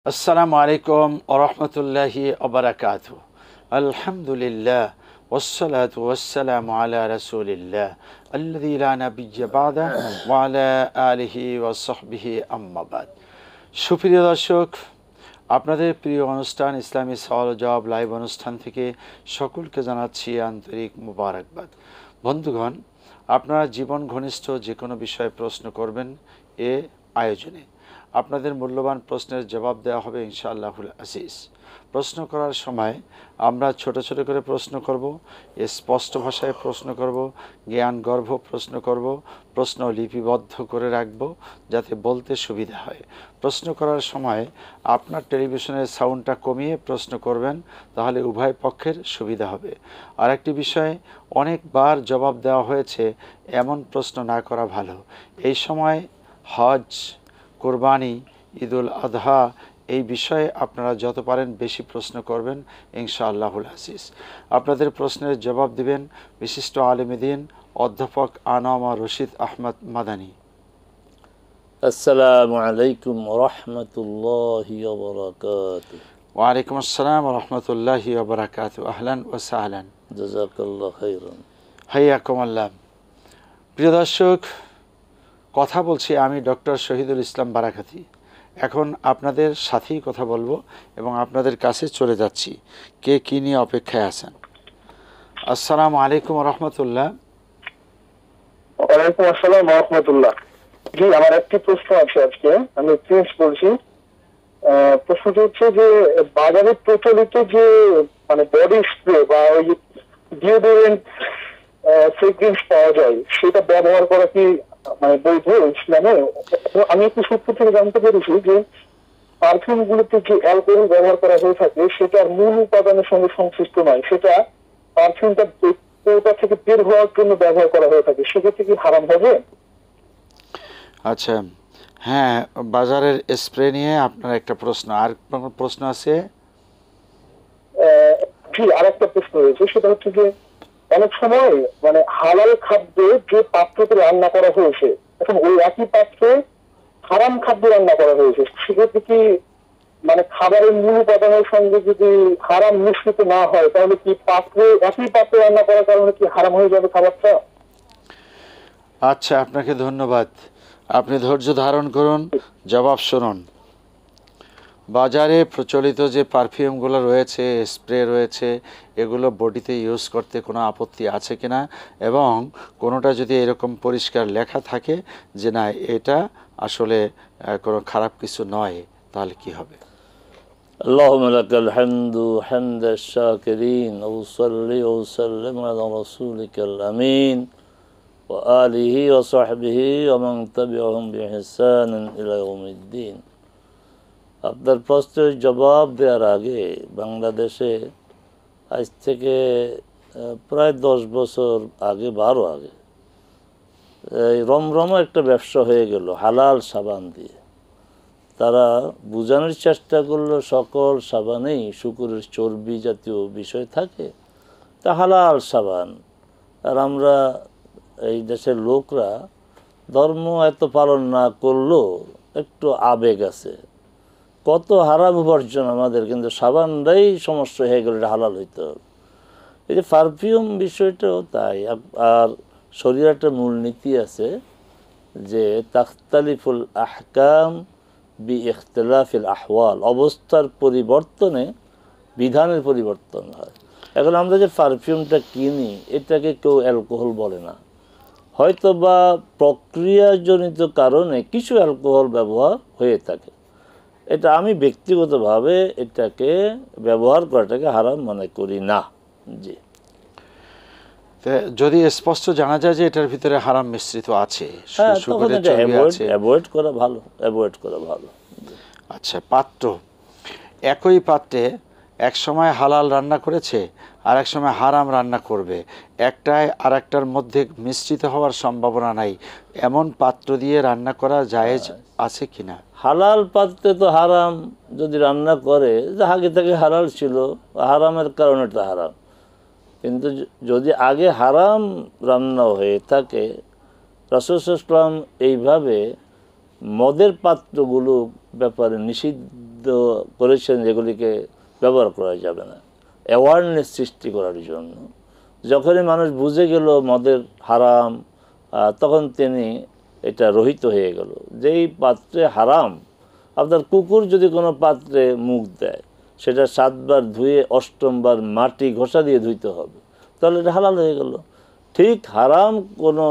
আসসালামু আলাইকুম ওয়া রাহমাতুল্লাহি ওয়া বারাকাতুহু। আলহামদুলিল্লাহ ওয়াসসালাতু ওয়াসসালামু আলা রাসূলিল্লাহ আল্লাযী লা নাবিয়্যা বা'দাহু ওয়া আলা আলিহি ওয়া সাহবিহি আম্মা বাদ। সুপ্রিয় দর্শক, আপনাদের প্রিয় অনুষ্ঠান ইসলামী সওয়াল ও জবাব লাইভ অনুষ্ঠান থেকে সকলকে জানাচ্ছি আন্তরিক মুবারকবাদ। বন্ধুগণ, আপনারা জীবন ঘনিষ্ঠ যে কোনো বিষয়ে প্রশ্ন করবেন এ আয়োজনে। আপনাদের মূল্যবান প্রশ্নের জবাব দেওয়া হবে ইনশাআল্লাহুল আজিজ। প্রশ্ন করার সময় আমরা ছোট ছোট করে প্রশ্ন করব, স্পষ্ট ভাষায় প্রশ্ন করব, জ্ঞানগর্ভ প্রশ্ন করব, প্রশ্ন লিপিবদ্ধ করে রাখব যাতে বলতে সুবিধা হয়। প্রশ্ন করার সময় আপনার টেলিভিশনের সাউন্ডটা কমিয়ে প্রশ্ন করবেন, তাহলে উভয় পক্ষের সুবিধা হবে। আরেকটি বিষয়, অনেকবার জবাব দেওয়া হয়েছে এমন প্রশ্ন না করা ভালো। এই সময় হজ, কোরবানি, ঈদুল আজহা এই বিষয়ে আপনারা যত পারেন বেশি প্রশ্ন করবেন ইনশাআল্লাহুল আজিজ। আপনাদের প্রশ্নের জবাব দিবেন বিশিষ্ট আলেম দ্বীন অধ্যাপক আনামা রশিদ আহমদ মাদানী। আসসালামু আলাইকুম ওয়া রাহমাতুল্লাহি ওয়া বারাকাতুহু। ওয়া আলাইকুম আসসালাম ওয়া রাহমাতুল্লাহি ওয়া বারাকাতুহু। আহলান ওয়া সাহলান, জাযাকাল্লাহু খাইরান। হাইয়াকুমুল্লাহ। প্রিয় দর্শক, কথা বলছি আমি ডক্টর শহীদুল ইসলাম বারাকাতি। এখন আপনাদের সাথেই কথা বলবো এবং আপনাদের কাছে চলে যাচ্ছি কে কী নিয়ে অপেক্ষায় আছেন। আসসালামু আলাইকুম রহমতুল্লাহ। ওয়ালাইকুম আসসালাম ওয়া রাহমাতুল্লাহ। জি, আমার একটি প্রশ্ন আছে আজকে, আমি প্রিন্স বলছি। প্রশ্নটি হচ্ছে যে বাজারে প্রচলিত যে বডি স্প্রে বা ওই ডিওডোরেন্ট ফ্রেগ্রেন্স পাওয়া যায়, সেটা ব্যবহার করা কি বৈধ ইসলামে? আমি একটু সূত্র থেকে জানতে পেরেছি যে পারফিউম গুলোতে যে অ্যালকোহল ব্যবহার করা হয়ে থাকে সেটার মূল উপাদানের সঙ্গে সংশ্লিষ্ট নয়, সেটা পারফিউমটা থেকে বের হওয়ার জন্য ব্যবহার করা হয়ে থাকে, সেক্ষেত্রে কি হারাম হবে? আচ্ছা, হ্যাঁ, বাজারের স্প্রে নিয়ে আপনার একটা প্রশ্ন, আর প্রশ্ন আছে? জি, আর একটা প্রশ্ন রয়েছে, সেটা হচ্ছে যে অনেক সময় হালাল খাদ্য যে পাত্রতে রান্না করা হয়েছে, এখন ওই একই পাত্রে হারাম খাদ্য রান্না করা হয়েছে, সেক্ষেত্রে কি খাবারের মূল উপাদানের সঙ্গে যদি হারাম মিশ্রিত না হয়, তাহলে কি একই পাত্রে রান্না করার কারণে কি হারাম হয়ে যাবে খাবারটা? আচ্ছা, আপনাকে ধন্যবাদ। আপনি ধৈর্য ধারণ করুন, জবাব শুনুন। বাজারে প্রচলিত যে পারফিউমগুলো রয়েছে, স্প্রে রয়েছে, এগুলো বডিতে ইউজ করতে কোনো আপত্তি আছে কিনা, এবং কোনোটা যদি এরকম পরিষ্কার লেখা থাকে যে না এটা আসলে কোনো খারাপ কিছু নয়, তাহলে কি হবে? আল্লাহুম্মা লাকাল হামদু হামদাশ শাকিরিন ওয়া সাল্লি ওয়া সাল্লিম আলা রাসূলিকাল আমিন ওয়া আলিহি ওয়া সাহবিহি ওয়া মান তাবি'আহুম বিইহসানিন ইলা ইয়াউমিদ্দিন। আপনার প্রশ্নের জবাব দেওয়ার আগে বাংলাদেশে আজ থেকে প্রায় 10 বছর আগে, 12 আগে, এই রমরমা একটা ব্যবসা হয়ে গেল হালাল সাবান দিয়ে। তারা বোঝানোর চেষ্টা করলো সকল সাবানেই শুকরের চর্বি জাতীয় বিষয় থাকে, তা হালাল সাবান। আর আমরা এই দেশের লোকরা ধর্ম এত পালন না করলেও একটু আবেগ আছে, কত হারাম উপার্জন আমাদের, কিন্তু সাবানটাই সমস্যা হয়ে গেল, এটা হালাল হইতে হবে। এই যে পারফিউম বিষয়টাও তাই। আর শরীয়তে মূল নীতি আছে যে তাখতালিফুল আহকাম বি ইখতিলাফিল আহওয়াল, অবস্থার পরিবর্তনে বিধানের পরিবর্তন হয়। এখন আমরা যে পারফিউমটা কিনি, এটাকে কেউ অ্যালকোহল বলে না, হয়তো বা প্রক্রিয়াজনিত কারণে কিছু অ্যালকোহল ব্যবহার হয়ে থাকে। এটা আমি ব্যক্তিগতভাবে এটাকে ব্যবহার করাটাকে হারাম মনে করি না। জি, যদি স্পষ্ট জানা যায় যে এটার ভিতরে হারাম মিশ্রিত আছে, হ্যাঁ, তখন এটা অ্যাভয়েড করা ভালো। আচ্ছা, পাত্র, একই পাত্রে এক সময় হালাল রান্না করেছে আর এক সময় হারাম রান্না করবে, একটায় আর একটার মধ্যে মিশ্রিত হওয়ার সম্ভাবনা নাই, এমন পাত্র দিয়ে রান্না করা জায়েজ আছে কিনা? হালাল পাত্রে তো হারাম যদি রান্না করে, যে আগে থেকে হালাল ছিল, হারামের কারণে এটা হারাম। কিন্তু যদি আগে হারাম রান্না হয়ে থাকে, রাসূল সাল্লাল্লাহু আলাইহি ওয়াসাল্লাম এইভাবে মদের পাত্রগুলো ব্যাপারে নিষিদ্ধ নিষিদ্ধ করেছেন যেগুলিকে ব্যবহার করা যাবে না, অ্যাওয়ারনেস সৃষ্টি করার জন্য। যখনই মানুষ বুঝে গেল মদের হারাম, তখন তিনি এটা রহিত হয়ে গেল। যেই পাত্রে হারাম, আপনার কুকুর যদি কোনো পাত্রে মুখ দেয়, সেটা 7 বার ধুয়ে 8ম বার মাটি ঘষা দিয়ে ধুইতে হবে, তাহলে এটা হালাল হয়ে গেল। ঠিক হারাম কোনো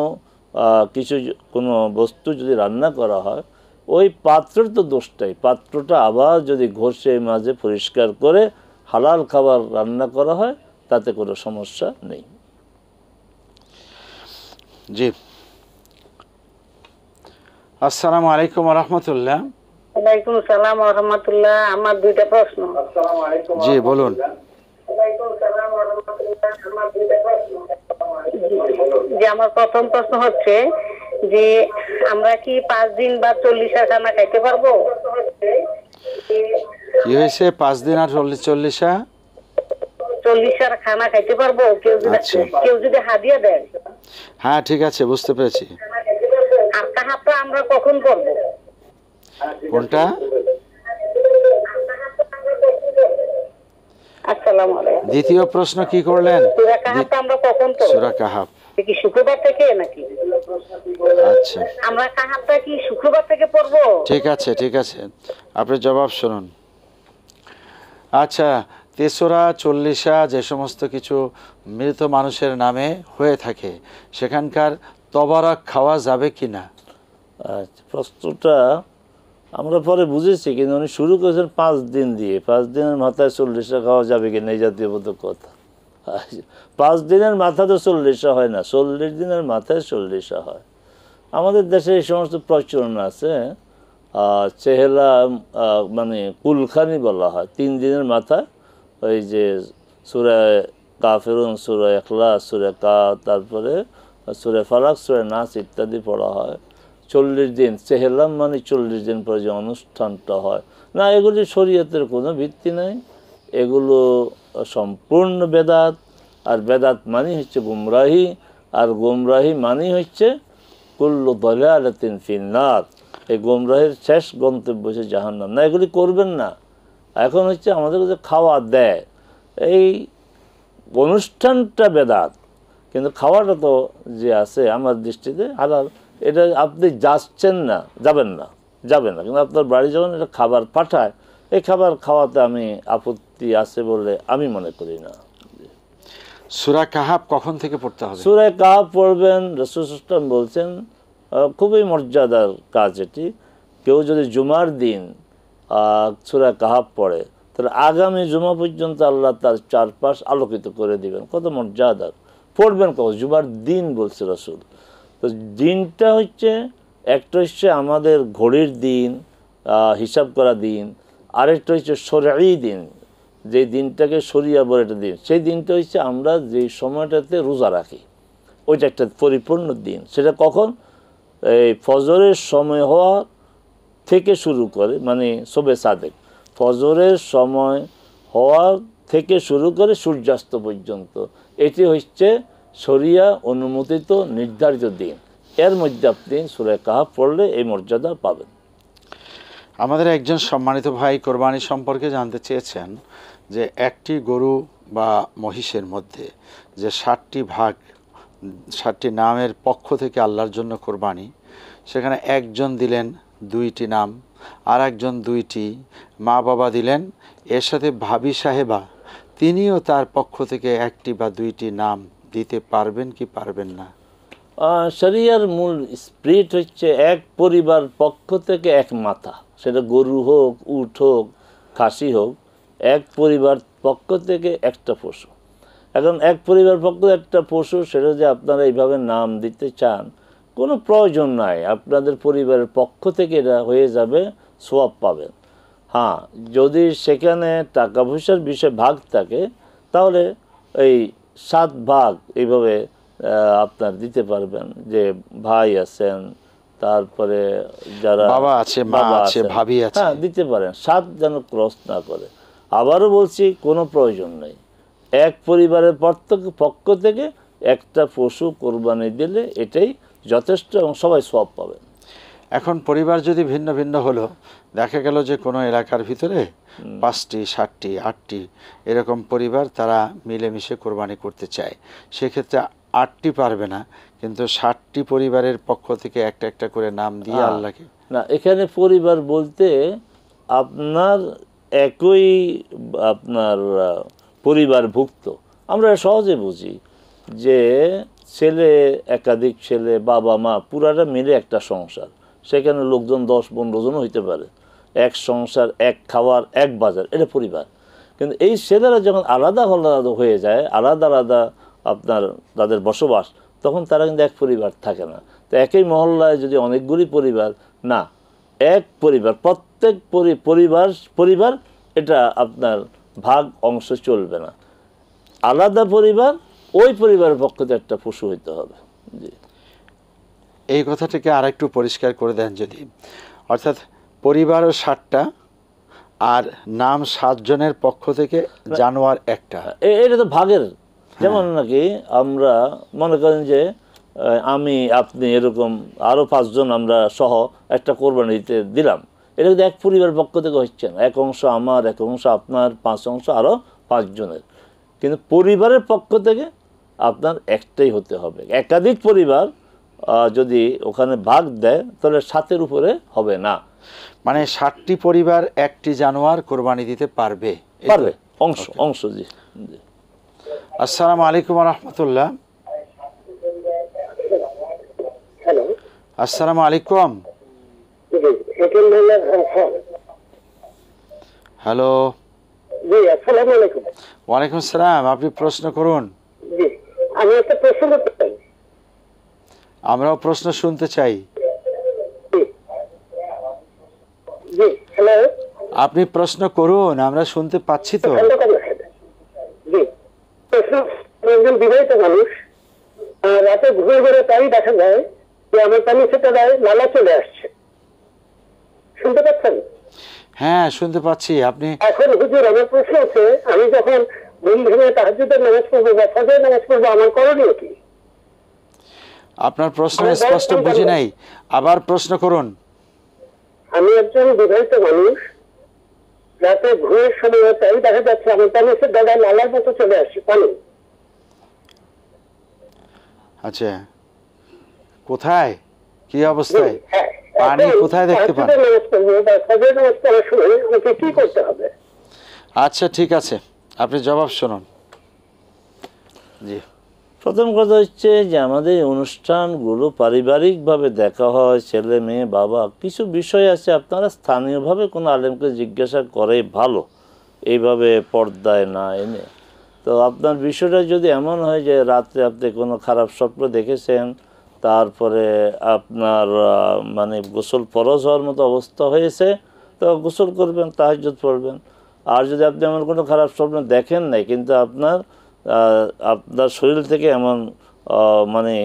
কিছু, কোনো বস্তু যদি রান্না করা হয়, ওই পাত্রের তো দোষটাই, পাত্রটা আবার যদি ঘষে মাঝে পরিষ্কার করে হালাল খাবার রান্না করা হয়, তাতে কোনো সমস্যা নেই। জি, আসসালামু আলাইকুম ওয়া রাহমাতুল্লাহ। ওয়ালাইকুম আসসালাম ওয়া রাহমাতুল্লাহ। আমার দুইটা প্রশ্ন। জি বলুন। যে আমার প্রথম প্রশ্ন হচ্ছে যে আমরা কি 5 দিন বা 40 খানা খাইতে পারবো? কি হয়েছে 5 দিন আর 40 খানা খাইতে পারবো আচ্ছা। কেউ যদি হাদিয়া দেয়? হ্যাঁ ঠিক আছে, বুঝতে পেরেছি। আর কাহাতটা আমরা কখন করবো? কোনটা? আসসালামু আলাইকুম। দ্বিতীয় প্রশ্ন কি করলেন? সূরা কাহাতটা আমরা কখন করব? সূরা কাহাফ কি শুক্রবার থেকে নাকি? আচ্ছা, আমরা কাহাতটা কি শুক্রবার থেকে পড়বো? ঠিক আছে ঠিক আছে, আপনি জবাব শুনুন। আচ্ছা, 43 যে সমস্ত কিছু মৃত মানুষের নামে হয়ে থাকে, সেখানকার তবারক খাওয়া যাবে কি না? আচ্ছা, প্রশ্নটা আমরা পরে বুঝেছি, কিন্তু উনি শুরু করেছেন 5 দিন দিয়ে। 5 দিনের মাথায় 40 খাওয়া যাবে কিনা, এই জাতীয় বোধ কথা। 5 দিনের মাথা তো 40 হয় না, 40 দিনের মাথায় 40 হয়। আমাদের দেশে এই সমস্ত প্রচলন আছে। চেহেলা মানে কুলখানি বলা হয়, 3 দিনের মাথায় ওই যে সূরা কাফিরুন, সূরা ইখলাস, সূরা কাফ, তারপরে সূরা ফালাক, সূরা নাস ইত্যাদি পড়া হয়। 40 দিন চেহেলাম মানে 40 দিন পরে যে অনুষ্ঠানটা হয় না, এগুলি শরীয়তের কোনো ভিত্তি নেই, এগুলো সম্পূর্ণ বেদাত। আর বেদাত মানে হচ্ছে গুমরাহি, আর গুমরাহি মানে হচ্ছে কুল্লু দালালাতিন ফিন্নার। এই গুমরাহির শেষ গন্তব্য হচ্ছে জাহান্নাম। না, এগুলি করবেন না। এখন হচ্ছে আমাদের যে খাওয়া দেয়, এই অনুষ্ঠানটা বেদাত, কিন্তু খাওয়াটা তো যে আছে আমার দৃষ্টিতে হালাল। এটা আপনি যাচ্ছেন না, যাবেন না, কিন্তু আপনার বাড়ি যখন এটা খাবার পাঠায়, এই খাবার খাওয়াতে আমি আপত্তি আছে বলে আমি মনে করি না। সূরা কাহাফ কখন থেকে পড়তে হবে? সূরা কাহাফ পড়বেন, রাসূল সাল্লাল্লাহু আলাইহি ওয়াসাল্লাম বলছেন, খুবই মর্যাদার কাজ এটি। কেউ যদি জুমার দিন সূরা কাহাফ পড়ে, তাহলে আগামী জুমা পর্যন্ত আল্লাহ তার চারপাশ আলোকিত করে দিবেন। কত মর্যাদার! পড়বেন কখন? জুমার দিন বলছে রাসূল। তো দিনটা হচ্ছে, একটা হচ্ছে আমাদের ঘড়ির দিন, হিসাব করা দিন, আরেকটা হচ্ছে শরঈ দিন, যে দিনটাকে শরিয়া বলে একটা দিন। সেই দিনটা হচ্ছে আমরা যে সময়টাতে রোজা রাখি, ওইটা একটা পরিপূর্ণ দিন। সেটা কখন? এই ফজরের সময় হওয়া থেকে শুরু করে, মানে শবে সাদেক, ফজরের সময় হওয়া থেকে শুরু করে সূর্যাস্ত পর্যন্ত, এটি হচ্ছে শরিয়া অনুমোদিত নির্ধারিত দিন। এর মধ্যে আপনি সূরা কাহাফ পড়লে এই মর্যাদা পাবেন। আমাদের একজন সম্মানিত ভাই কোরবানি সম্পর্কে জানতে চেয়েছেন যে একটি গরু বা মহিষের মধ্যে যে 60টি ভাগ, 60টি নামের পক্ষ থেকে আল্লাহর জন্য কোরবানি, সেখানে একজন দিলেন 2টি নাম, আর একজন 2টি, মা বাবা দিলেন, এর সাথে ভাবি সাহেবা তিনিও তার পক্ষ থেকে 1টি বা 2টি নাম দিতে পারবেন কি পারবেন না? শরিয়ার মূল স্পিরিট হচ্ছে এক পরিবার পক্ষ থেকে এক মাথা, সেটা গরু হোক, উট হোক, খাসি হোক, এক পরিবার পক্ষ থেকে একটা পশু। এখন এক পরিবার পক্ষ একটা পশু, সেটা যে আপনারা এইভাবে নাম দিতে চান, কোনো প্রয়োজন নাই। আপনাদের পরিবারের পক্ষ থেকে এটা হয়ে যাবে, সওয়াব পাবেন। হ্যাঁ, যদি সেখানে টাকা পয়সার বিষয়ে ভাগ থাকে, তাহলে এই 7 ভাগ এইভাবে আপনার দিতে পারবেন। যে ভাই আছেন, তারপরে যারা বাবা আছে, মা আছে, ভাবি আছে, হ্যাঁ দিতে পারেন। 7 যেন ক্রস না করে। আবারও বলছি, কোনো প্রয়োজন নেই। এক পরিবারের পক্ষ থেকে একটা পশু কোরবানি দিলে এটাই যথেষ্ট, এবং সবাই সওয়াব পাবেন। এখন পরিবার যদি ভিন্ন ভিন্ন হলো, দেখা গেল যে কোনো এলাকার ভিতরে 5টি 7টি 8টি এরকম পরিবার তারা মিলেমিশে কোরবানি করতে চায়, সেক্ষেত্রে 8টি পারবে না, কিন্তু 60টি পরিবারের পক্ষ থেকে একটা একটা করে নাম দিয়ে আল্লাহকে। না, এখানে পরিবার বলতে আপনার একই আপনার পরিবারভুক্ত। আমরা সহজে বুঝি যে ছেলে, একাধিক ছেলে, বাবা মা পুরাটা মিলে একটা সংসার, সেখানে লোকজন 10-15 জন হইতে পারে, এক সংসার, এক খাওয়ার, এক বাজার, এটা পরিবার। কিন্তু এই ছেলেরা যখন আলাদা আলাদা হয়ে যায়, আলাদা আলাদা আপনার তাদের বসবাস, তখন তারা কিন্তু এক পরিবার থাকে না। তো একই মহল্লায় যদি অনেকগুলি পরিবার, না, এক পরিবার, প্রত্যেক পরিবার এটা আপনার ভাগ অংশ চলবে না, আলাদা পরিবার, ওই পরিবারের পক্ষ থেকে একটা পশু হইতে হবে। জি, এই কথাটাকে আরেকটু পরিষ্কার করে দেন যদি, অর্থাৎ পরিবারও 60টা আর নাম 7 জনের পক্ষ থেকে জানোয়ার একটা, এটা তো ভাগের। যেমন নাকি আমরা মনে করেন যে আমি, আপনি, এরকম আরও 5 জন আমরা সহ একটা কোরবানিতে দিলাম, এটা কিন্তু এক পরিবারের পক্ষ থেকে হচ্ছে না, এক অংশ আমার, এক অংশ আপনার, 5 অংশ আরও 5 জনের। কিন্তু পরিবারের পক্ষ থেকে আপনার একটাই হতে হবে। একাধিক পরিবার যদি ওখানে ভাগ দেয় তাহলে 7-এর উপরে হবে না। মানে 60টি পরিবার একটি জানোয়ার কোরবানি দিতে পারবে। পারবে, অংশ। জি। আসসালামু আলাইকুম রহমতুল্লাহ। হ্যালো, আসসালামু আলাইকুম। হ্যালো, জি আসসালামু আলাইকুম। ওয়ালাইকুম আসসালাম, আপনি প্রশ্ন করুন। জি, আমি একটা প্রশ্ন করতে চাই। আমরাও প্রশ্ন শুনতে চাই। জি, হ্যালো, আপনি প্রশ্ন করুন, আমরা শুনতে পাচ্ছি তো। জি, প্রশ্ন, একজন বিবাহিত মানুষ, রাতে ঘুরে ঘুরে তাই দেখা যায় যে আমার পানি সেটা দেয়, লালা চলে আসছে, শুনতে পাচ্ছেন? হ্যাঁ, শুনতে পাচ্ছি। আপনি এখন হুজুর, আমার প্রশ্ন হচ্ছে, আমি যখন ঘুম ভেঙে তাহাজ্জুদের নামাজ পড়বো বা ফজরের নামাজ পড়বো, আমার করণীয় কি? আপনার প্রশ্ন স্পষ্ট বুঝি নাই, আবার প্রশ্ন করুন। আমি একজন বিবাহিত মানুষ, রাতে ঘুমের সময় তাই দেখা যাচ্ছে আমার পানি সে দাদায় লালার মতো চলে আসছে পানি। আচ্ছা, কোথায়, কি অবস্থায়, পানি কোথায় দেখতে পান? নামাজ পড়বো বা ফজরের নামাজ পড়ার সময় আমাকে কি করতে হবে? আচ্ছা, ঠিক আছে, আপনি জবাব শুনুন। জি, প্রথম কথা হচ্ছে যে আমাদের অনুষ্ঠানগুলো পারিবারিকভাবে দেখা হয়, ছেলে মেয়ে বাবা, কিছু বিষয় আছে আপনারা স্থানীয়ভাবে কোনো আলেমকে জিজ্ঞাসা করে ভালো, এইভাবে পর্দায় না এনে। তো আপনার বিষয়টা যদি এমন হয় যে রাত্রে আপনি কোনো খারাপ স্বপ্ন দেখেছেন, তারপরে আপনার মানে গোসল ফরজ হওয়ার মতো অবস্থা হয়েছে, তো গোসল করবেন, তাহাজ্জুদ পড়বেন। আর যদি আপনি এমন কোনো খারাপ স্বপ্ন দেখেন নাই, কিন্তু আপনার শরীর থেকে এমন মানে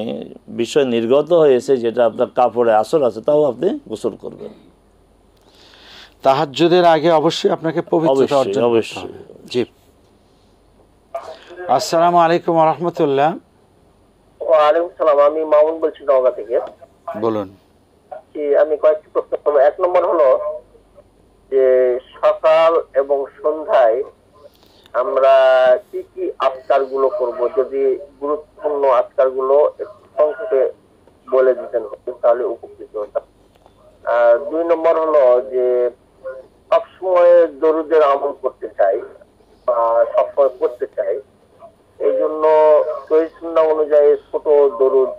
বিষয় নির্গত হয়েছে যেটা আপনার কাপড়ে আসর আছে, তাও আপনি গোসল করবেন। তাহাজ্জুদের আগে অবশ্যই আপনাকে পবিত্রতা অর্জন করতে হবে। জি, আসসালামু আলাইকুম রহমতুল্লাহ। ওয়ালাইকুম সালাম, আমি মামুন বলছি নওগাঁ থেকে। বলুন। আমি কয়েকটি প্রশ্ন করবো। 1 নম্বর হলো যে সকাল এবং সন্ধ্যায় আমরা কি কি আজকার গুলো করবো, যদি গুরুত্বপূর্ণ আজকার গুলো একটু সংক্ষেপে বলে দিতেন তাহলে উপকৃত হতাম। 2 নম্বর হলো যে সবসময় দরুদের আমল করতে চাই বা সবসময় করতে চাই, এই জন্য সহিহ সুন্নাহ অনুযায়ী ছোট দরুদ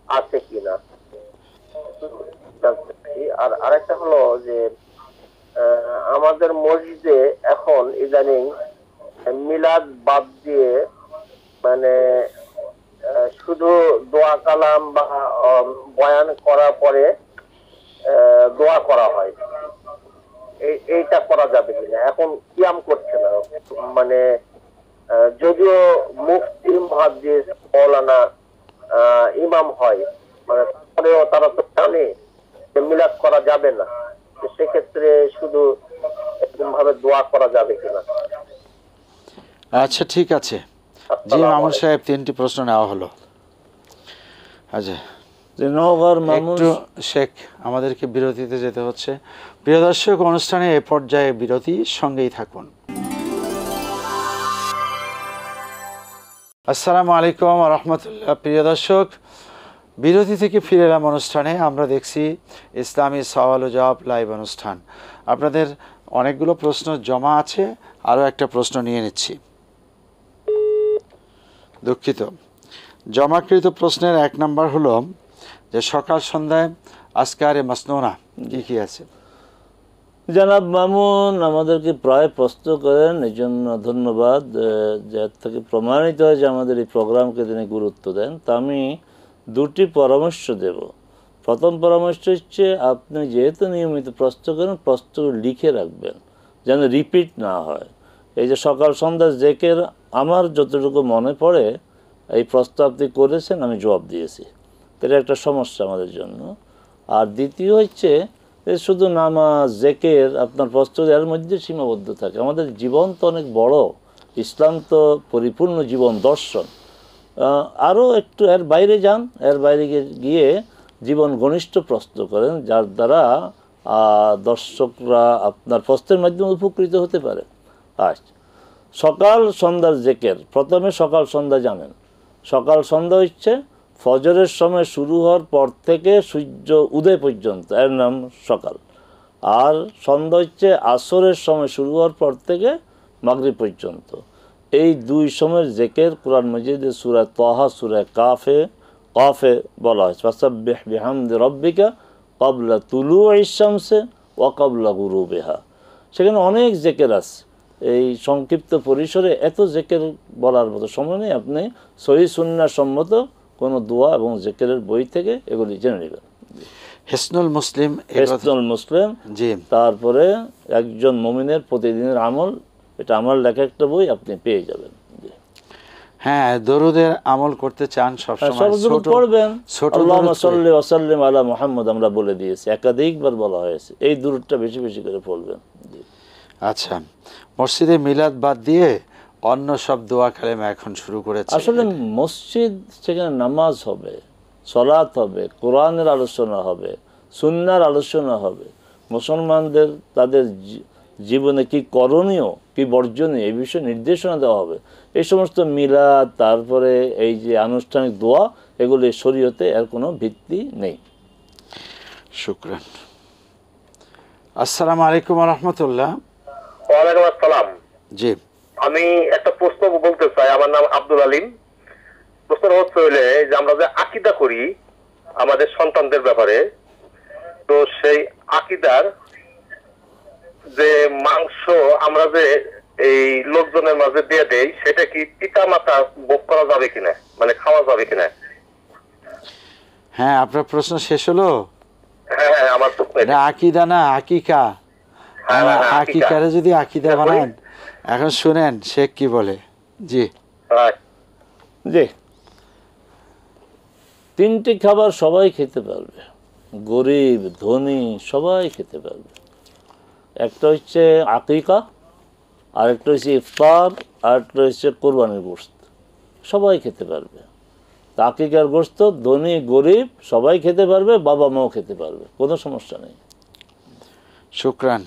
আছে কিনা। আর আরেকটা হলো যে আমাদের মসজিদে এখন ইদানিং মিলাদ বাদ দিয়ে মানে শুধু দোয়া কালাম বা বয়ান করার পরে দোয়া করা হয়, এইটা করা যাবে কিনা। এখন কিয়াম করছে না, মানে যদিও মুফতি মুহাদ্দিস মাওলানা ইমাম হয়, মানে তারপরেও তারা তো জানে যে মিলাদ করা যাবে না, সেক্ষেত্রে শুধু এরকম ভাবে দোয়া করা যাবে কিনা। আচ্ছা, ঠিক আছে। জি মামুন সাহেব, 3টি প্রশ্ন নেওয়া হলো। আচ্ছা, যে নওগাঁর মানুষ একটু শেখ আমাদেরকে বিরতিতে যেতে হচ্ছে। প্রিয় দর্শক, অনুষ্ঠানে এ পর্যায়ে বিরতি, সঙ্গেই থাকুন। আসসালামু আলাইকুম ওয়া রাহমাতুল্লাহ। প্রিয় দর্শক, বিরতি থেকে ফিরে এলাম অনুষ্ঠানে। আমরা দেখছি ইসলামী সওয়াল ও জবাব লাইভ অনুষ্ঠান। আপনাদের অনেকগুলো প্রশ্ন জমা আছে, আরও একটা প্রশ্ন নিয়ে নিচ্ছি। দুঃখিত। জমাকৃত প্রশ্নের 1 নম্বর হলো যে সকাল সন্ধ্যায় আজকারে মাসনুনা কি কি আছে? জনাব মামুন আমাদেরকে প্রায় প্রশ্ন করেন, এই জন্য ধন্যবাদ। যার থেকে প্রমাণিত হয় যে আমাদের এই প্রোগ্রামকে তিনি গুরুত্ব দেন। তা আমি 2টি পরামর্শ দেব। প্রথম পরামর্শ হচ্ছে, আপনি যেহেতু নিয়মিত প্রশ্ন করেন, প্রশ্ন লিখে রাখবেন যেন রিপিট না হয়। এই যে সকাল সন্ধ্যা জেকের, আমার যতটুকু মনে পড়ে এই প্রশ্ন আপনি করেছেন, আমি জবাব দিয়েছি। এটা একটা সমস্যা আমাদের জন্য। আর দ্বিতীয় হচ্ছে শুধু নামাজ জেকের আপনার প্রশ্ন এর মধ্যে সীমাবদ্ধ থাকে। আমাদের জীবন তো অনেক বড়, ইসলাম তো পরিপূর্ণ জীবন দর্শন। আরও একটু এর বাইরে যান, এর বাইরে গিয়ে জীবন ঘনিষ্ঠ প্রশ্ন করেন, যার দ্বারা দর্শকরা আপনার প্রশ্নের মাধ্যমে উপকৃত হতে পারে। আচ্ছা, সকাল সন্ধ্যার জেকের, প্রথমে সকাল সন্ধ্যা জানেন। সকাল সন্ধ্যা হচ্ছে ফজরের সময় শুরু হওয়ার পর থেকে সূর্য উদয় পর্যন্ত, এর নাম সকাল। আর সন্ধ্যা হচ্ছে আসরের সময় শুরু হওয়ার পর থেকে মাগরিব পর্যন্ত। এই 2 সময়ের জেকের কোরআন মাজিদে সূরা তাহা, সূরা কাফে বলা হয়েছে, ফাসাব্বিহ বিহামদি রাব্বিকা ক্বাবলা তুলুইশ শামসি ওয়া ক্বাবলা গুরুবিহা। সেখানে অনেক জেকের আছে। এই সংক্ষিপ্ত পরিসরে এত জেকের বলার মতো সময় নেই। আপনি সহিহ সুন্নাহ সম্মত কোনো দোয়া এবং জেকেরের বই থেকে এগুলি জেনে নেবেন। হিসনুল মুসলিম, জি, তারপরে একজন মুমিনের প্রতিদিনের আমল, এটা আমার লেখা একটা বই, আপনি পেয়ে যাবেন। হ্যাঁ, দরুদের আমল করতে চান সবসময় ছোট পড়বেন, আল্লাহুম্মা সাল্লি ওয়া সাল্লিম আলা মুহাম্মদ, আমরা বলে দিয়েছি, একাধিকবার বলা হয়েছে। এই দরুদটা বেশি বেশি করে পড়বেন। আচ্ছা, মসজিদে মিলাদ বাদ দিয়ে অন্য সব দোয়া কালেমা এখন শুরু করেছে। আসলে মসজিদ, সেখানে নামাজ হবে, সালাত হবে, কোরআনের আলোচনা হবে, সুন্নাহর আলোচনা হবে, মুসলমানদের তাদের জীবনে কি করণীয় কি বর্জনীয় এই বিষয়ে নির্দেশনা দেওয়া হবে। এই সমস্ত মিলাদ, তারপরে এই যে আনুষ্ঠানিক দোয়া, এগুলি শরীয়তে এর কোনো ভিত্তি নেই। শুকরান। আসসালামু আলাইকুম ওয়া রাহমাতুল্লাহ। ওয়ালাইকুম আসসালাম। জি, আমি একটা প্রশ্ন বলতে চাই। আমার নাম আব্দুল আলিম। প্রশ্নটা হচ্ছে যে আমরা যে আকীদা করি আমাদের সন্তানদের ব্যাপারে, তো সেই আকীদার যে মাংস আমরা যে এই লোকজনের মাঝে দিয়ে দেই, সেটা কি পিতা মাতা ভোগ করা যাবে কিনা, মানে খাওয়া যাবে কিনা? হ্যাঁ, আপনার প্রশ্ন শেষ হলো? হ্যাঁ, আমার প্রশ্ন এটা আকীদা না আকিকা। আকিকারে যদি আকীদা বানান। এখন শুনেন শেখ কি বলে। জি জি, 3টি খাবার সবাই খেতে পারবে, গরিব ধনী সবাই খেতে পারবে। একটা হচ্ছে আকিকা, আরেকটা হচ্ছে ইফতার, আরেকটা হচ্ছে কোরবানির গোশত। সবাই খেতে পারবে। আকিকার গোশত ধনী গরিব সবাই খেতে পারবে, বাবা মাও খেতে পারবে, কোনো সমস্যা নেই। শুকরান।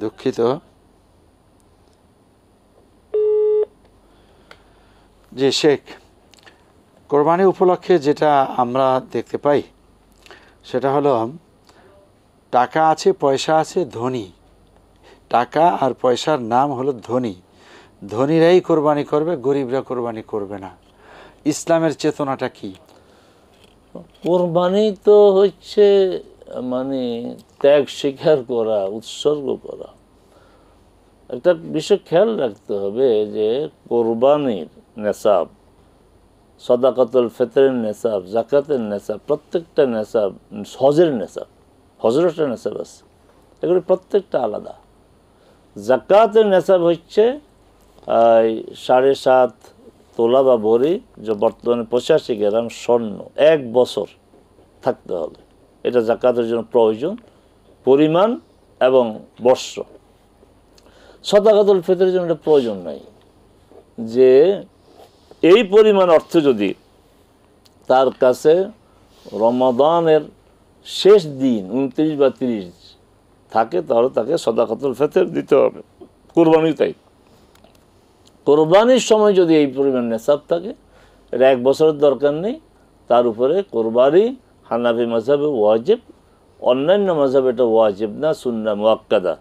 দুঃখিত। জি শেখ, কোরবানি উপলক্ষে যেটা আমরা দেখতে পাই সেটা হলো টাকা আছে, পয়সা আছে, ধনী। টাকা আর পয়সার নাম হলো ধনী। ধনীরাই কোরবানি করবে, গরিবরা কোরবানি করবে না। ইসলামের চেতনাটা কি? কোরবানি তো হচ্ছে মানে ত্যাগ স্বীকার করা, উৎসর্গ করা। একটা বিষয় খেয়াল রাখতে হবে যে কোরবানির নেশাব, সাদাকাতুল ফিতরের নেশাব, যাকাতের নেশাব, প্রত্যেকটা নেশাব, হজের নেশাব, হজের একটা নেশাব আছে, এগুলি প্রত্যেকটা আলাদা। যাকাতের নেশাব হচ্ছে 7.5 তোলা বা ভরি, যে বর্তমানে 85 গ্রাম স্বর্ণ 1 বছর থাকতে হবে। এটা যাকাতের জন্য প্রয়োজন, পরিমাণ এবং বর্ষ। সাদাকাতুল ফিতরের জন্য এটা প্রয়োজন নাই। যে এই পরিমাণ অর্থ যদি তার কাছে রমাদানের শেষ দিন 29 বা 30 থাকে, তাহলে তাকে সাদাকাতুল ফিতর দিতে হবে। কোরবানি তাই, কোরবানির সময় যদি এই পরিমাণ নেশাব থাকে, এটা 1 বছরের দরকার নেই, তার উপরে কোরবানি হানাফি মাযহাবে ওয়াজিব, অন্যান্য মাযহাবে এটা ওয়াজিব না, সুন্নাহ মুআক্কাদা।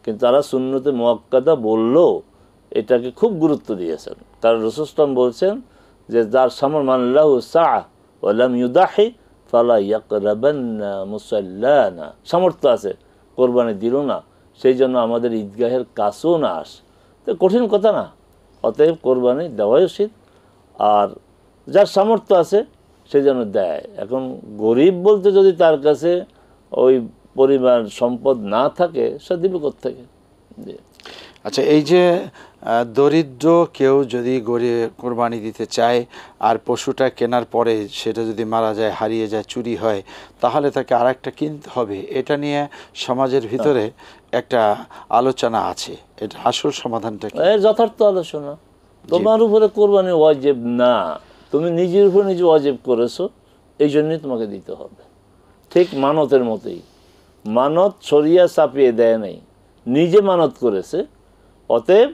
কিন্তু তারা সুন্নতে মুআক্কাদা বললেও এটাকে খুব গুরুত্ব দিয়েছেন, কারণ রাসূল সাল্লাল্লাহু আলাইহি ওয়াসাল্লাম বলছেন যে যার সামান লাহু সাআ ওয়া লাম ইউদাহি ফালা ইয়াকরাবান্না মুসাল্লানা, সামর্থ্য আছে কোরবানি দিল না, সেই জন্য আমাদের ঈদগাহের কাছেও না আস। তো কঠিন কথা না, অতএব কোরবানি দেওয়াই উচিত। আর যার সামর্থ্য আছে সেই জন্য দেয়। এখন গরিব বলতে যদি তার কাছে ওই পরিমাণ সম্পদ না থাকে, সে দিবে কোত্থেকে? আচ্ছা, এই যে দরিদ্র কেউ যদি কোরবানি দিতে চায় আর পশুটা কেনার পরে সেটা যদি মারা যায়, হারিয়ে যায়, চুরি হয়, তাহলে তাকে আরেকটা কিনতে হবে, এটা নিয়ে সমাজের ভিতরে একটা আলোচনা আছে, এটা আসল সমাধানটা কি? যথার্থ আলোচনা। তোমার উপরে কোরবানি ওয়াজিব না, তুমি নিজের উপর নিজে ওয়াজিব করেছো, এই জন্যই তোমাকে দিতে হবে। ঠিক মানতের মতোই, মানত শরিয়া চাপিয়ে দেয় নাই, নিজে মানত করেছে, অতএব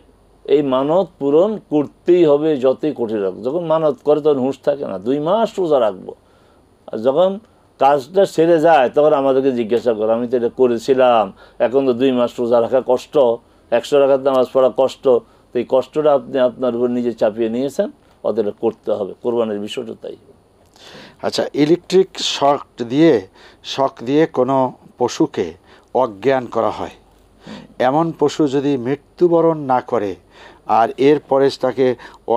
এই মানত পূরণ করতেই হবে, যতই কঠিন রাখবো। যখন মানত করে তখন হুঁশ থাকে না, 2 মাস রোজা রাখবো, আর যখন কাজটা সেরে যায় তখন আমাদেরকে জিজ্ঞাসা করে, আমি তো এটা করেছিলাম, এখন তো 2 মাস রোজা রাখা কষ্ট, 100 রাকাত নামাজ পড়া কষ্ট, তো এই কষ্টটা আপনি আপনার উপর নিজে চাপিয়ে নিয়েছেন, ওদের করতে হবে। কোরবানির বিষয়টা তাই। আচ্ছা, ইলেকট্রিক শক দিয়ে কোনো পশুকে অজ্ঞান করা হয়, এমন পশু যদি মৃত্যুবরণ না করে আর এরপরে তাকে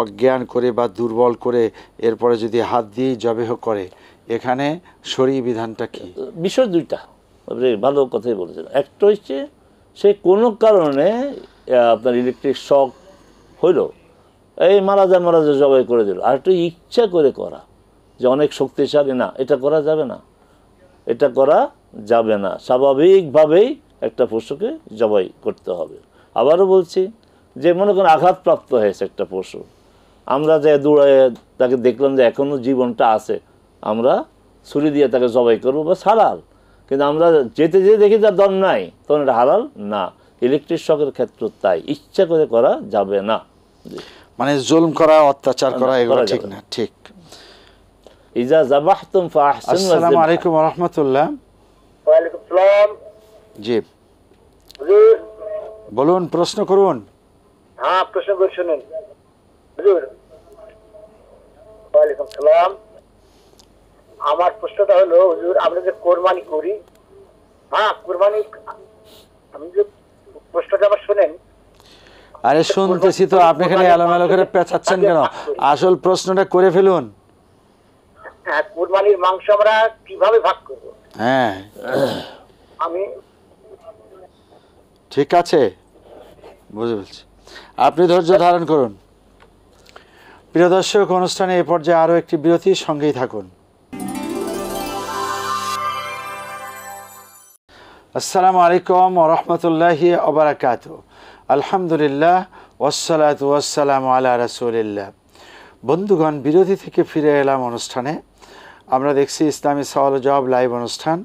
অজ্ঞান করে বা দুর্বল করে এরপরে যদি হাত দিয়েই জবেহ করে, এখানে শরীয়ী বিধানটা কি? বিষয় 2টা, ভালো কথাই বলেছেন। একটা হচ্ছে সে কোনো কারণে আপনার ইলেকট্রিক শক হইল, এই মারা যায় জবাই করে দিল। আর একটু ইচ্ছা করে করা, যে অনেক শক্তিশালী, না, এটা করা যাবে না, এটা করা যাবে না। স্বাভাবিকভাবেই একটা পশুকে জবাই করতে হবে। আবারও বলছি যে মনে করেন আঘাতপ্রাপ্ত হয়েছে একটা পশু, আমরা যে দৌড়ায় তাকে দেখলাম যে এখনও জীবনটা আছে, আমরা ছুরি দিয়ে তাকে জবাই করবো, বা হালাল। কিন্তু আমরা যেতে দেখি তার দম নাই, তখন এটা হালাল না। ইলেকট্রিক শকের ক্ষেত্রে তাই, ইচ্ছা করে করা যাবে না, মানে জুলম করা, অত্যাচার করা, এগুলো ঠিক না। ঠিক। ইজা যাবাহতুম ফাহসিনু। আসসালামু আলাইকুম ওয়া রাহমাতুল্লাহ। ওয়া আলাইকুম আসসালাম। জি হুজুর, বলুন, প্রশ্ন করুন। হ্যাঁ, প্রশ্ন করে শুনুন হুজুর। ওয়া আলাইকুম আসসালাম। আমার প্রশ্নটা হলো হুজুর, আমরা যে কোরবানি করি, হ্যাঁ কোরবানি, আমি যে প্রশ্নটা আবার শুনেন। আরে শুনতেছি তো, আপনি খালি এলোমেলো করে পেঁচাচ্ছেন কেন? আসল প্রশ্নটা করে ফেলুন। হ্যাঁ, কোরবানির মাংস আমরা কিভাবে ভাগ করব? হ্যাঁ, আমি ঠিক আছে, বুঝে ফেলছি। আপনি ধৈর্য ধারণ করুন। প্রিয় দর্শক, অনুষ্ঠানে এ পর্যায়ে আরও একটি বিরতির সঙ্গেই থাকুন। আসসালামু আলাইকুম ওয়া রাহমাতুল্লাহি ওয়া বারাকাতুহু। আলহামদুলিল্লাহ ওয়াসসালাতু ওয়াসসালামু আলা রাসূলিল্লাহ। বন্ধুগণ, বিরতি থেকে ফিরে এলাম অনুষ্ঠানে। আমরা দেখছি ইসলামী সওয়াল ও জবাব লাইভ অনুষ্ঠান।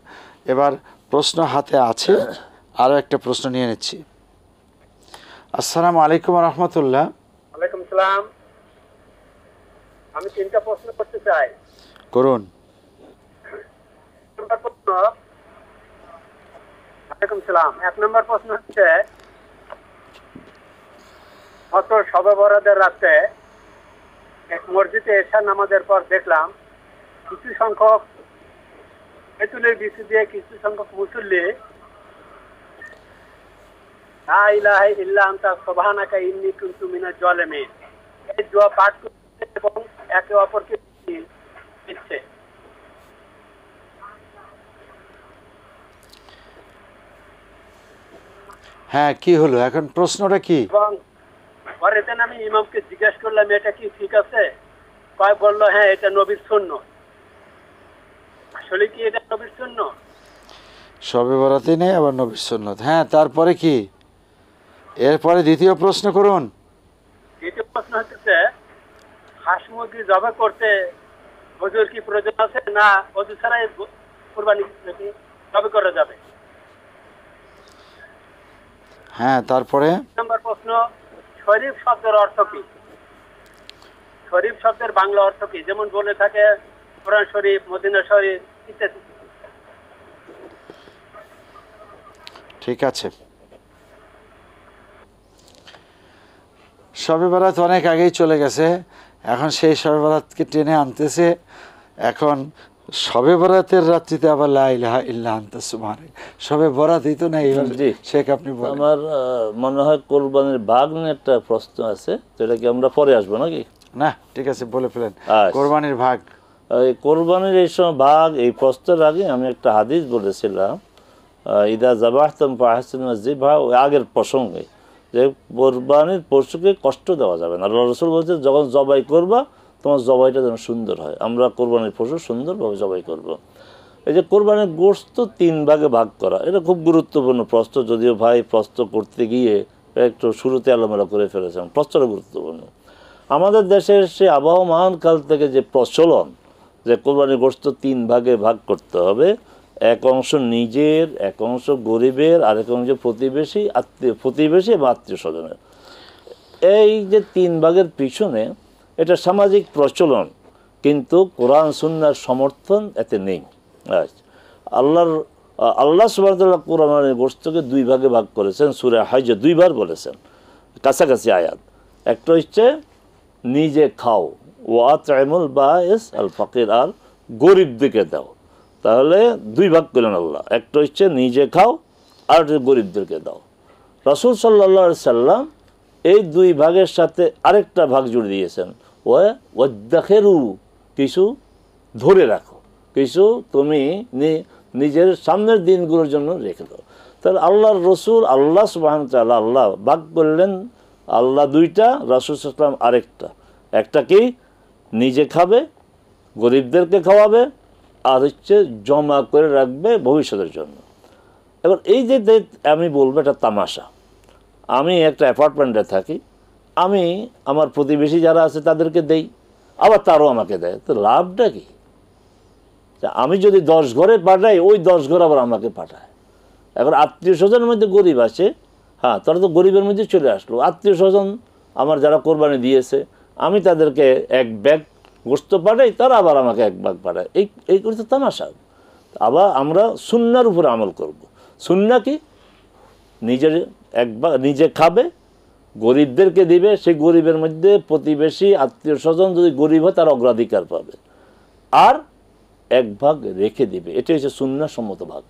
এবার প্রশ্ন হাতে আছে, আরও একটা প্রশ্ন নিয়ে নিচ্ছি। আসসালামু আলাইকুম ওয়া রাহমাতুল্লাহ। ওয়ালাইকুম আসসালাম। আমি 3টা প্রশ্ন করতে চাই। করুন। ওয়ালাইকুম সালাম। 1 নম্বর প্রশ্ন হচ্ছে, গত শবে বরাতের রাতে এক মসজিদে এশার নামাজের পর দেখলাম কিছু সংখ্যক তেঁতুলের বিচি দিয়ে কিছু সংখ্যক মুসল্লি লা ইলাহা ইল্লা আনতা সুবহানাকা ইন্নী কুনতু মিনাজ জালিমিন এই দোয়া পাঠ করতে এবং একে অপরকে দিচ্ছে। হ্যাঁ, কি হলো এখন? প্রশ্নটা কি? এবং পরে আমি ইমামকে জিজ্ঞাসা করলাম, এটা কি ঠিক আছে? কয় বললো, হ্যাঁ এটা নবীর সুন্নাত। আসলে কি এটা নবীর সুন্নাত? শবে বরাতে নেই, আবার নবীর সুন্নাত। হ্যাঁ, তারপরে কি? এরপরে দ্বিতীয় প্রশ্ন করুন। দ্বিতীয় প্রশ্ন হচ্ছে হাঁস মুরগি জবাই করতে ওজুর কি প্রয়োজন আছে, না ওজু ছাড়াই কুরবানি জবাই করা যাবে? হ্যাঁ, তারপরে নম্বর প্রশ্ন, শরীফ শব্দের অর্থ কি? শরীফ শব্দের বাংলা অর্থ কি? যেমন বলে থাকে কোরআন শরীফ, মদিনা শরীফ ইত্যাদি। ঠিক আছে। শবে বরাত অনেক আগেই চলে গেছে, এখন সেই শবে বরাতকে টেনে আনতেছে। এখন শবে বরাতের রাত্রিতে আবার লা ইলাহা ইল্লা আনতা সুবহানাক, শবে বরাতই তো নাই। জি শেখ আপনি বলেন। আমার মনে হয় কোরবানির ভাগ নিয়ে একটা প্রশ্ন আছে, যেটা কি আমরা পরে আসবো নাকি? না, ঠিক আছে, বলে ফেলেন। আচ্ছা। কোরবানির ভাগ, এই কোরবানির এই সময় ভাগ, এই প্রশ্নের আগে আমি একটা হাদিস বলেছিলাম, ইদা জাবাহতুম ফাহসিনু যিবহা, ওই আগের প্রসঙ্গে, যে কোরবানির পশুকে কষ্ট দেওয়া যাবে না। আল্লাহ রাসূল বলছে যখন জবাই করবা তোমার জবাইটা যেন সুন্দর হয়। আমরা কোরবানির পশু সুন্দরভাবে জবাই করব। এই যে কোরবানির গোশত 3 ভাগে ভাগ করা, এটা খুব গুরুত্বপূর্ণ প্রশ্ন, যদিও ভাই প্রশ্ন করতে গিয়ে একটু শুরুতে আলোচনা করে ফেলেছেন। প্রশ্নটা গুরুত্বপূর্ণ। আমাদের দেশের সে আবহমান কাল থেকে যে প্রচলন যে কোরবানির গোশত 3 ভাগে ভাগ করতে হবে, এক অংশ নিজের, এক অংশ গরিবের, আরেক অংশ প্রতিবেশী এবং আত্মীয় স্বজনের। এই যে 3 ভাগের পিছনে এটা সামাজিক প্রচলন, কিন্তু কোরআন সুন্নাহর সমর্থন এতে নেই। আল্লাহ সুবহানাহু ওয়া তাআলা কোরবানির গোশতকে 2 ভাগে ভাগ করেছেন, সূরা হজ 2 বার বলেছেন, কাছাকাছি আয়াত। একটা হচ্ছে নিজে খাও, ওয়াতইমুল বাইস আল ফাকির, আর গরিবদেরকে দাও। তাহলে 2 ভাগ করলেন আল্লাহ, একটা হচ্ছে নিজে খাও আর গরিবদেরকে দাও। রাসূল সাল্লাল্লাহু আলাইহি সাল্লাম এই 2 ভাগের সাথে আরেকটা ভাগ জুড়ে দিয়েছেন, ওয়াদাখিরু, কিছু ধরে রাখো, কিছু তুমি নিজের সামনের দিনগুলোর জন্য রেখে দাও। তাহলে আল্লাহর রসুল, আল্লাহ সুবহানাহু ওয়া তাআলা, আল্লাহ ভাগ করলেন, আল্লাহ 2টা, রাসূল সাল্লাল্লাহু আলাইহি ওয়াসাল্লাম আরেকটা। একটা কি নিজে খাবে, গরিবদেরকে খাওয়াবে, আর হচ্ছে জমা করে রাখবে ভবিষ্যতের জন্য। এবার এই যে আমি বলবো এটা তামাশা। আমি একটা অ্যাপার্টমেন্টে থাকি, আমি আমার প্রতিবেশী যারা আছে তাদেরকে দেই, আবার তারও আমাকে দেয়, তো লাভটা কি? আমি যদি 10 ঘরে পাঠাই, ওই 10 ঘর আবার আমাকে পাঠায়। এখন আত্মীয় স্বজনের মধ্যে গরিব আছে, হ্যাঁ, তারা তো গরিবের মধ্যে চলে আসলো। আত্মীয় স্বজন আমার যারা কোরবানি দিয়েছে, আমি তাদেরকে 1 ব্যাগ গোশত পাঠাই, তারা আবার আমাকে 1 ভাগ পাঠায়। এই করতে তামাশা। আবার আমরা সুন্নাহর উপরে আমল করব। সুন্নাহ কি? নিজের 1 ভাগ নিজে খাবে, গরিবদেরকে দিবে, সেই গরিবের মধ্যে প্রতিবেশী, আত্মীয় স্বজন যদি গরিব হয় তার অগ্রাধিকার পাবে, আর 1 ভাগ রেখে দিবে। এটা হচ্ছে সুন্নাহ সম্মত ভাগ।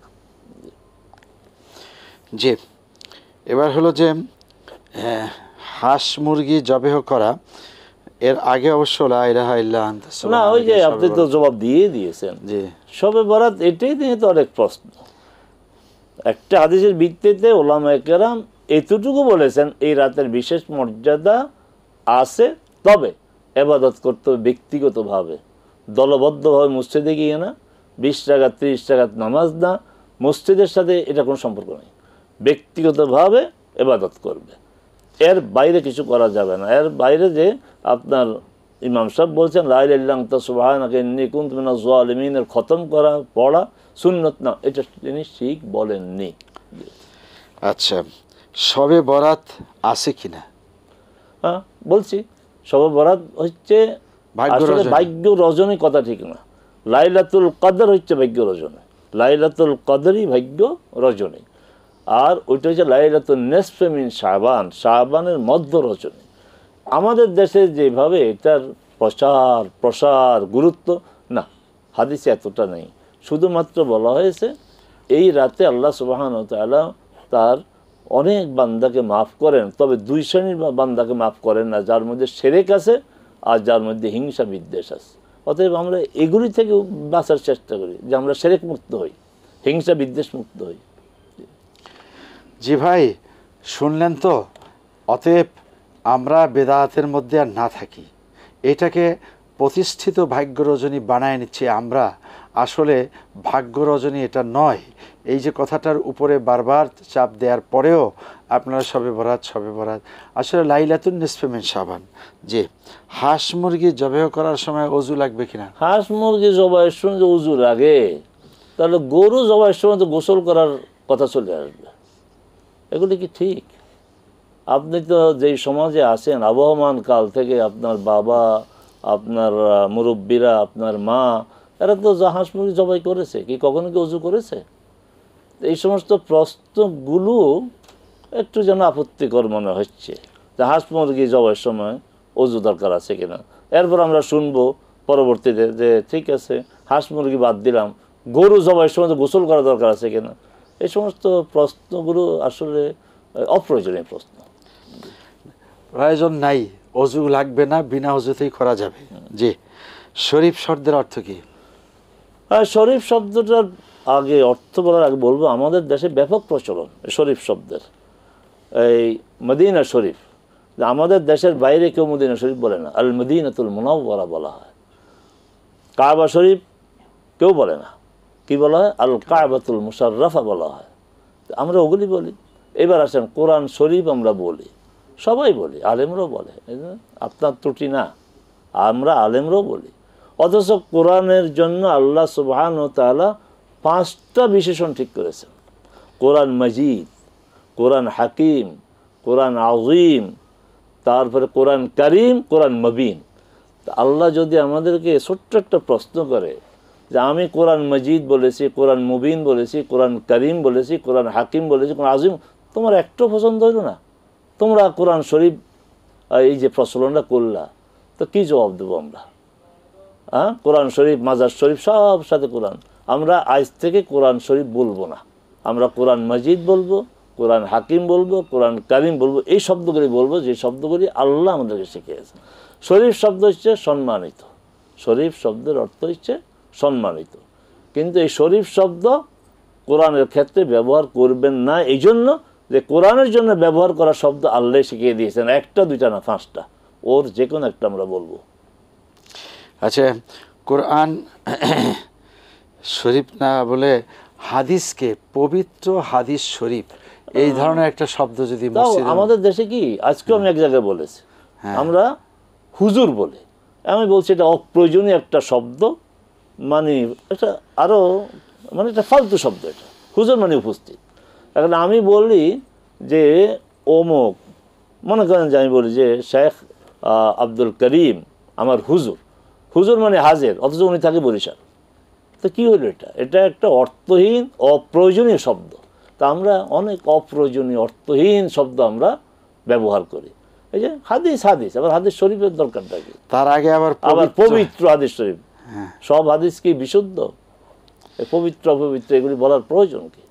জি, এবার হলো যে হাঁস মুরগি জবেহ করা, এর আগে অবশ্য লা ইলাহা ইল্লা আনতা সুবহানাক, না, ওই যে আপনি তো জবাব দিয়ে দিয়েছেন। জি, শবে বরাত এটাই নিয়ে তো অনেক প্রশ্ন। একটা হাদিসের ভিত্তিতে ওলামায়ে কেরাম এতটুকু বলেছেন, এই রাতের বিশেষ মর্যাদা আছে, তবে ইবাদত করতে হবে ব্যক্তিগতভাবে, দলবদ্ধভাবে মসজিদে গিয়ে না, 20 রাকাত 30 রাকাত নামাজ না, মসজিদের সাথে এটা কোনো সম্পর্ক নেই। ব্যক্তিগতভাবে ইবাদত করবে, এর বাইরে কিছু করা যাবে না। এর বাইরে যে আপনার ইমাম সাহেব বলছেন লা ইলাহা ইল্লা আনতা সুবহানাকা ইন্নী কুনতু মিনাজ জালিমিনের খতম করা, পড়া সুন্নত না, এটা তিনি ঠিক বলেননি। আচ্ছা, শবে বরাত আছে কিনা? হ্যাঁ, বলছি শবে বরাত হচ্ছে আসলে ভাগ্য রজনী, কথা ঠিক না। লাইলাতুল কদর হচ্ছে ভাগ্য রজনী, লাইলাতুল কদরই ভাগ্য রজনী, আর ওইটা হচ্ছে লাইলাতুন নিসফে মিন শাবান, শাবানের মধ্য রজনী। আমাদের দেশে যেভাবে এটার প্রসার গুরুত্ব না, হাদিসে এতটা নেই। শুধুমাত্র বলা হয়েছে এই রাতে আল্লাহ সুবহানাহু ওয়া তাআলা তার অনেক বান্দাকে মাফ করেন, তবে 2 শ্রেণীর বান্দাকে মাফ করেন না, যার মধ্যে শিরক আছে আর যার মধ্যে হিংসা বিদ্বেষ আছে। অতএব আমরা এগুলি থেকে বাঁচার চেষ্টা করি, যে আমরা শিরক মুক্ত হই, হিংসা বিদ্বেষ মুক্ত হই। জি ভাই, শুনলেন তো? অতএব আমরা বেদাতের মধ্যে আর না থাকি, এটাকে প্রতিষ্ঠিত ভাগ্য রজনী বানায় নিচ্ছি আমরা। আসলে ভাগ্য রজনী এটা নয়, এই যে কথাটার উপরে বারবার চাপ দেওয়ার পরেও আপনারা শবে বরাত আসলে লাইলাতুন নিসফে মিন শাবান, যে হাঁস মুরগি জবাই করার সময় অজু লাগবে কিনা? হাঁস মুরগি জবাইয়ের সময় যে উজু লাগে, তাহলে গরু জবাইয়ের সময় তো গোসল করার কথা চলে আসবে। এগুলি কি ঠিক? আপনি তো যেই সমাজে আছেন, আবহমান কাল থেকে আপনার বাবা, আপনার মুরব্বীরা, আপনার মা, এরা তো হাঁস মুরগি জবাই করেছে, কি কখনো কি উজু করেছে? এই সমস্ত প্রশ্নগুলো একটু যেন আপত্তিকর মনে হচ্ছে, যে হাঁস মুরগি জবাইয়ের সময় অজু দরকার আছে কিনা। এরপর আমরা শুনবো পরবর্তীতে যে ঠিক আছে, হাঁস মুরগি বাদ দিলাম, গরু জবাইয়ের সময় গোসল করা দরকার আছে কিনা। এই সমস্ত প্রশ্নগুলো আসলে অপ্রয়োজনীয় প্রশ্ন। প্রয়োজন নাই, অজু লাগবে না, বিনা অজুতেই করা যাবে। জি, শরীফ শব্দের অর্থ কি? শরীফ শব্দটার আগে অর্থ বলার আগে বলবো, আমাদের দেশে ব্যাপক প্রচলন শরীফ শব্দের। এই মদিনা শরীফ, আমাদের দেশের বাইরে কেউ মদিনা শরীফ বলে না, আল মদিনাতুল মুনাওয়ারা বলা হয়। কাবা শরীফ কেউ বলে না, কি বলা হয়? আল কাবাতুল মুশাররাফা বলা হয়। আমরা ওগুলি বলি। এবার আসেন কোরআন শরীফ আমরা বলি, সবাই বলি, আলেমরাও বলে, আপনার ত্রুটি না, আমরা আলেমরাও বলি। অথচ কোরআনের জন্য আল্লাহ সুবহানাহু ওয়া তাআলা 5টা বিশেষণ ঠিক করেছেন। কোরআন মজিদ, কোরআন হাকিম, কোরআন আযীম, তারপরে কোরআন কারীম, কোরআন মুবিন। আল্লাহ যদি আমাদেরকে ছোট্ট একটা প্রশ্ন করে যে আমি কোরআন মজিদ বলেছি, কোরআন মুবিন বলেছি, কোরআন কারীম বলেছি, কোরআন হাকিম বলেছি, কোরআন আযীম, তোমার একটু পছন্দ হইল না, তোমরা কোরআন শরীফ এই যে প্রচলনটা করলা, তো কি জবাব দেবো আমরা? হ্যাঁ, কোরআন শরীফ, মাজার শরীফ, সব সাথে কোরআন। আমরা আজ থেকে কোরআন শরীফ বলবো না, আমরা কোরআন মজিদ বলবো, কোরআন হাকিম বলবো, কোরআন কারীম বলবো। এই শব্দগুলি বলবো যে শব্দগুলি আল্লাহ আমাদেরকে শিখিয়েছেন। শরীফ শব্দ হচ্ছে সম্মানিত, শরীফ শব্দের অর্থ হচ্ছে সম্মানিত। কিন্তু এই শরীফ শব্দ কোরআনের ক্ষেত্রে ব্যবহার করবেন না, এই জন্য যে কোরআনের জন্য ব্যবহার করা শব্দ আল্লাহ শিখিয়ে দিয়েছেন, একটা দুইটা না, 5টা, ওর যে কোনো একটা আমরা বলবো। আচ্ছা, কোরআন শরীফ না বলে হাদিসকে পবিত্র হাদিস শরীফ, এই ধরনের একটা শব্দ যদি আমাদের দেশে কি, আজকে আমি এক জায়গায় বলেছি, আমরা হুজুর বলে, আমি বলছি এটা অপ্রয়োজনীয় একটা শব্দ, মানে এটা আরো মানে এটা ফালতু শব্দ। এটা হুজুর মানে উপস্থিত। এখন আমি বলি যে অমুক, মনে করেন যে আমি বলি যে শেখ আব্দুল করিম আমার হুজুর, হুজুর মানে হাজির, অথচ উনি থাকে বরিশাল। তো কী হলো? এটা একটা অর্থহীন অপ্রয়োজনীয় শব্দ। তা আমরা অনেক অপ্রয়োজনীয় অর্থহীন শব্দ আমরা ব্যবহার করি। এই যে হাদিস, আবার হাদিস শরীফের দরকারটা কি? তার আগে আবার পবিত্র হাদিস শরীফ। সব হাদিস কি বিশুদ্ধ? পবিত্র অপবিত্র এগুলি বলার প্রয়োজন কি?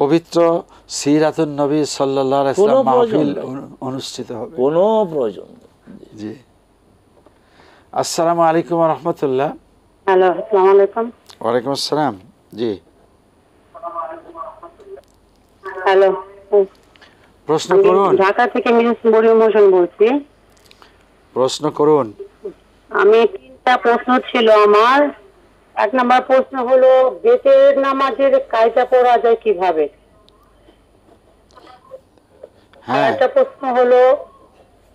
পবিত্র সিরাতুন নবী সাল্লাল্লাহু আলাইহি ওয়াসাল্লাম মাহফিল অনুষ্ঠিত হবে, কোনো প্রয়োজন নেই। জি। আসসালামু আলাইকুম ওয়া রাহমাতুল্লাহ। হ্যালো, আসসালামু আলাইকুম। ওয়ালাইকুম আসসালাম। জি, হ্যালো, প্রশ্ন করুন। ঢাকা থেকে মিস মরিয়ম হোসেন বলছি। প্রশ্ন করুন। আমি 3টা প্রশ্ন ছিল আমার। 1 নম্বর প্রশ্ন হলো, বেতের নামাজের কায়দা পড়া যায় কিভাবে? হ্যাঁ, একটা প্রশ্ন হলো,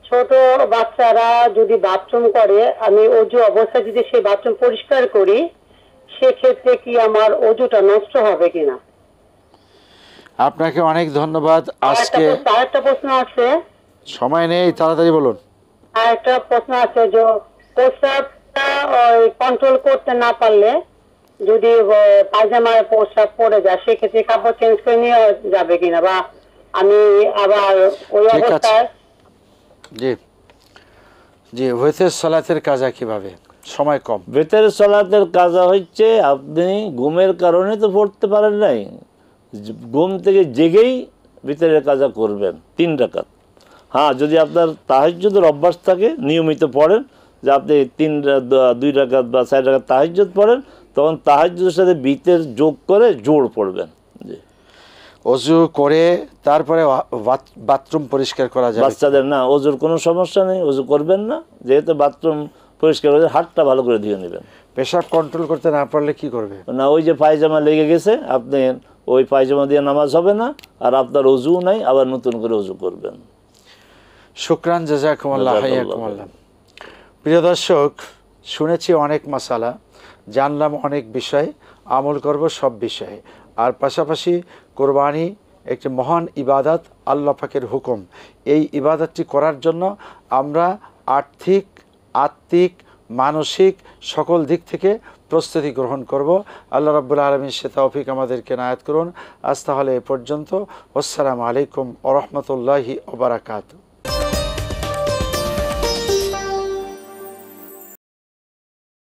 ছোট বাচ্চারা যদি বাথরুম করে, আমি অজু অবস্থায় যদি সেই বাথরুম পরিষ্কার করি, সেক্ষেত্রে কি আমার অজুটা নষ্ট হবে কিনা? আপনাকে অনেক ধন্যবাদ। আজকে আরেকটা প্রশ্ন আছে, সময় নেই, তাড়াতাড়ি বলুন। আরেকটা প্রশ্ন আছে, যে প্রস্রাবটা কন্ট্রোল করতে না পারলে যদি পায়জামায় প্রস্রাব পড়ে যায়, সেক্ষেত্রে কাপড় চেঞ্জ করে নিয়ে যাবে কিনা, বা আমি আবার ওই অবস্থায়? জি জি, ওয়েতের সালাতের কাজা কিভাবে? সময় কম। বেতের সালাতের কাজা হচ্ছে, আপনি ঘুমের কারণে তো পড়তে পারেন নাই, ঘুম থেকে জেগেই বেতের কাজা করবেন 3 রাকাত। হ্যাঁ, যদি আপনার তাহাজ্জুদের অভ্যাস থাকে, নিয়মিত পড়েন, যে আপনি 2 রাকাত বা 4 রাকাত তাহাজ্জুদ পড়েন, তখন তাহাজ্জুদের সাথে বিতের যোগ করে জোড় পড়বেন। জি, অজু করে তারপরে বাথরুম পরিষ্কার করা যায়? বাচ্চাদের না, অজুর কোনো সমস্যা নেই, অজু করবেন না, যেহেতু বাথরুম পরিষ্কার করে হাতটা ভালো করে ধুয়ে নেবেন। পেশাব কন্ট্রোল করতে না পারলে কি করবে? না, ওই যে পায়জামা লেগে গেছে, আপনি ওই পায়জামা দিয়ে নামাজ হবে না, আর আপনার অজু নাই, আবার নতুন করে অজু করবেন। শুকরান, জাযাকুমুল্লাহ, হাইয়াকুমুল্লাহ। প্রিয় দর্শক, শুনেছি অনেক মাসালা, জানলাম অনেক বিষয়, আমল করব সব বিষয়ে। আর পাশাপাশি কোরবানি একটি মহান ইবাদত, আল্লাহ পাকের হুকুম। এই ইবাদতটি করার জন্য আমরা আর্থিক, আত্মিক, মানসিক সকল দিক থেকে প্রস্তুতি গ্রহণ করব। আল্লাহ রাব্বুল আলামিন সে তৌফিক আমাদেরকে নায়াত করুন। আজ তাহলে এ পর্যন্ত। আসসালামু আলাইকুম ওয়া রাহমাতুল্লাহি ওয়া বারাকাতুহু।